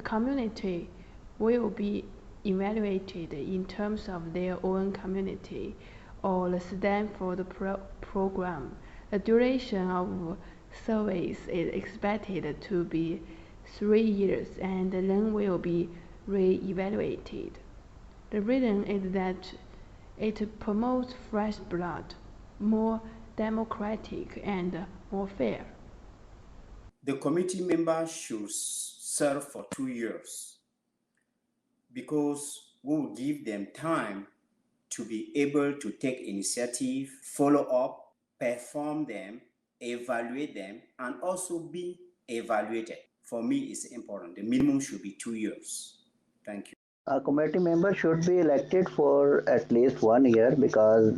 community will be evaluated in terms of their own community or the Stanford program. The duration of service is expected to be 3 years and then will be re-evaluated. The reason is that it promotes fresh blood, more democratic and more fair. The committee members should serve for 2 years because we will give them time to be able to take initiative, follow up, perform them, evaluate them, and also be evaluated. For me, it's important. The minimum should be 2 years. Thank you. A committee member should be elected for at least 1 year because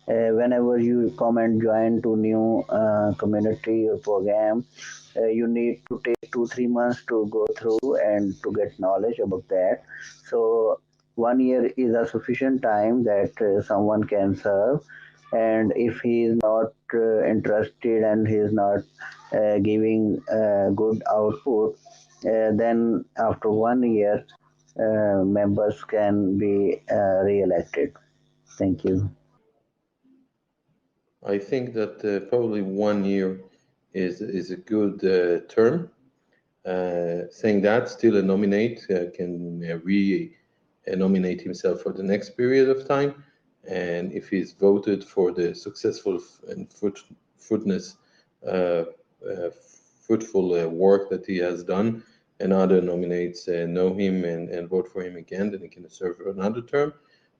whenever you come and join to new community or program, you need to take 2 3 months to go through and to get knowledge about that. So 1 year is a sufficient time that someone can serve, and if he is not interested and he is not giving good output, then after 1 year members can be re-elected. Thank you. I think that probably 1 year is a good term. Saying that, still a nominate can re-nominate himself for the next period of time, and if he's voted for the successful and fruitful work that he has done, and other nominates know him and vote for him again, then he can serve for another term.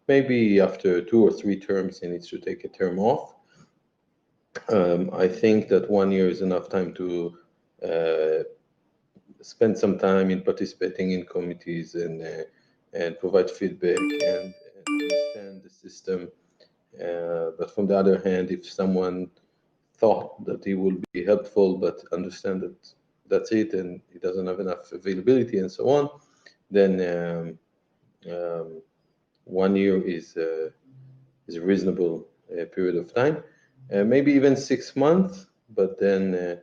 Maybe after 2 or 3 terms, he needs to take a term off. I think that 1 year is enough time to spend some time in participating in committees and provide feedback and understand the system. But from the other hand, if someone thought that he will be helpful but understand that that's it and he doesn't have enough availability and so on, then 1 year is a reasonable period of time. Maybe even 6 months, but then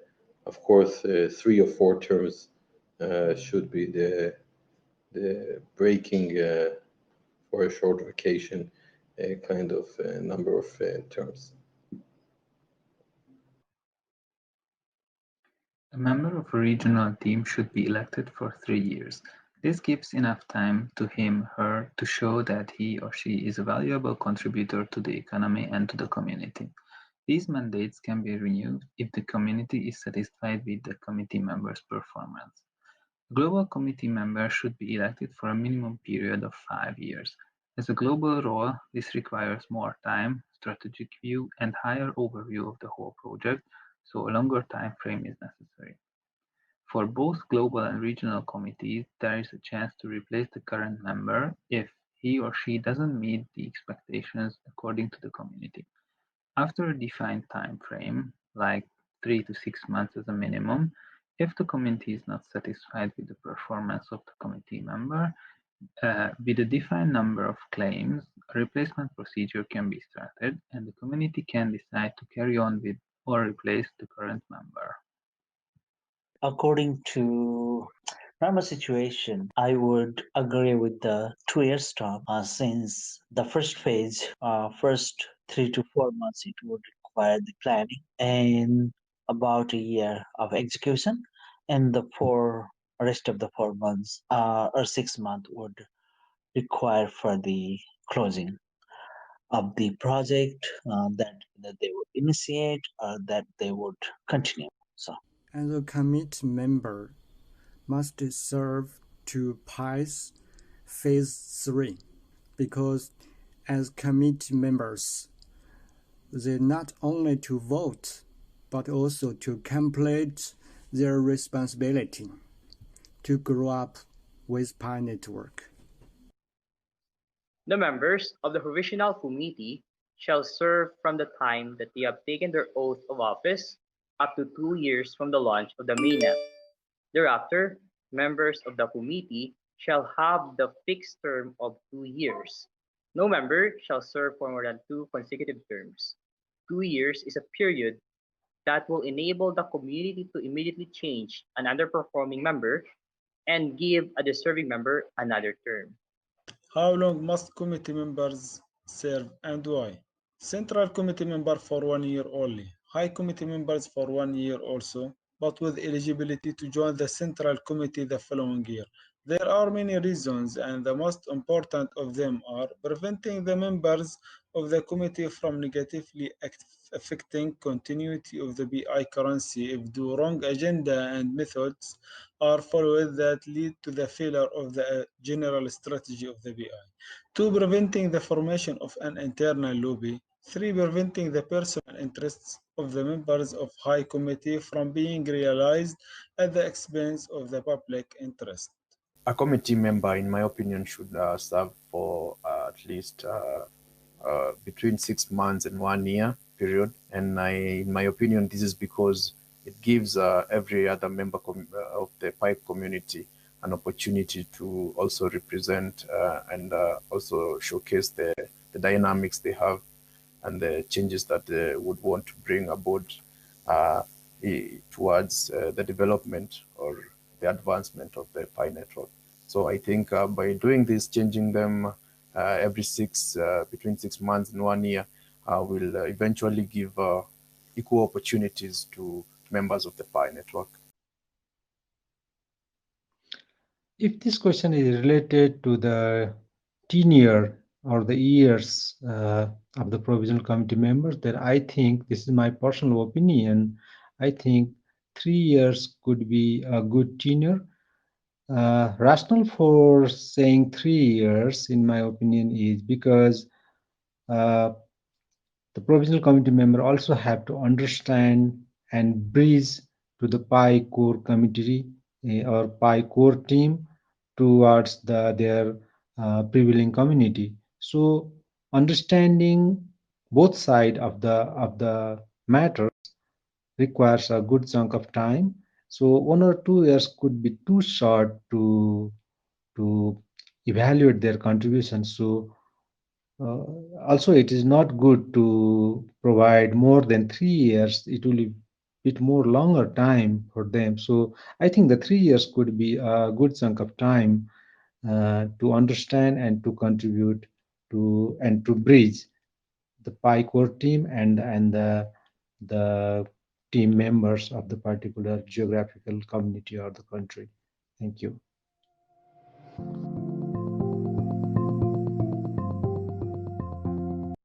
of course 3 or 4 terms should be the breaking for a short vacation kind of number of terms. A member of a regional team should be elected for 3 years. This gives enough time to him/her to show that he or she is a valuable contributor to the economy and to the community. These mandates can be renewed if the community is satisfied with the committee member's performance. A global committee member should be elected for a minimum period of 5 years. As a global role, this requires more time, strategic view, and higher overview of the whole project, so a longer time frame is necessary. For both global and regional committees, there is a chance to replace the current member if he or she doesn't meet the expectations according to the community. After a defined time frame, like 3 to 6 months as a minimum, if the committee is not satisfied with the performance of the committee member, with a defined number of claims, a replacement procedure can be started, and the community can decide to carry on with or replace the current member. According to normal situation, I would agree with the 2 year stop since the first phase, first 3 to 4 months, it would require the planning and about a year of execution, and the rest of the 4 months or 6 months would require for the closing of the project that they would initiate or that they would continue. So. And the committee member must serve to pass phase 3 because as committee members, they not only to vote but also to complete their responsibility to grow up with Pi Network. The members of the Provisional Committee shall serve from the time that they have taken their oath of office up to 2 years from the launch of the mainnet. Thereafter, members of the committee shall have the fixed term of 2 years. No member shall serve for more than 2 consecutive terms. 2 years is a period that will enable the community to immediately change an underperforming member and give a deserving member another term. How long must committee members serve and why? Central committee member for 1 year only. High committee members for 1 year also, but with eligibility to join the central committee the following year. There are many reasons, and the most important of them are preventing the members of the committee from negatively affecting continuity of the BI currency if the wrong agenda and methods are followed that lead to the failure of the general strategy of the BI. 2. Preventing the formation of an internal lobby. 3. Preventing the personal interests of the members of High Committee from being realized at the expense of the public interest. A committee member, in my opinion, should serve for at least between 6 months and 1 year period. And in my opinion, this is because it gives every other member of the PIPE community an opportunity to also represent and also showcase the dynamics they have and the changes that they would want to bring aboard towards the development or the advancement of the Pi network. So I think by doing this, changing them every between 6 months and 1 year will eventually give equal opportunities to members of the Pi network. If this question is related to the tenure or the years of the provisional committee members, then I think, this is my personal opinion, I think 3 years could be a good tenure. Rationale for saying 3 years, in my opinion, is because the provisional committee member also have to understand and bridge to the Pi core committee or Pi core team towards their prevailing community. So understanding both sides of the matter requires a good chunk of time. So 1 or 2 years could be too short to evaluate their contributions. So also it is not good to provide more than 3 years. It will be bit more longer time for them. So I think the 3 years could be a good chunk of time to understand and to contribute to and to bridge the Pi core team and the team members of the particular geographical community or the country. Thank you.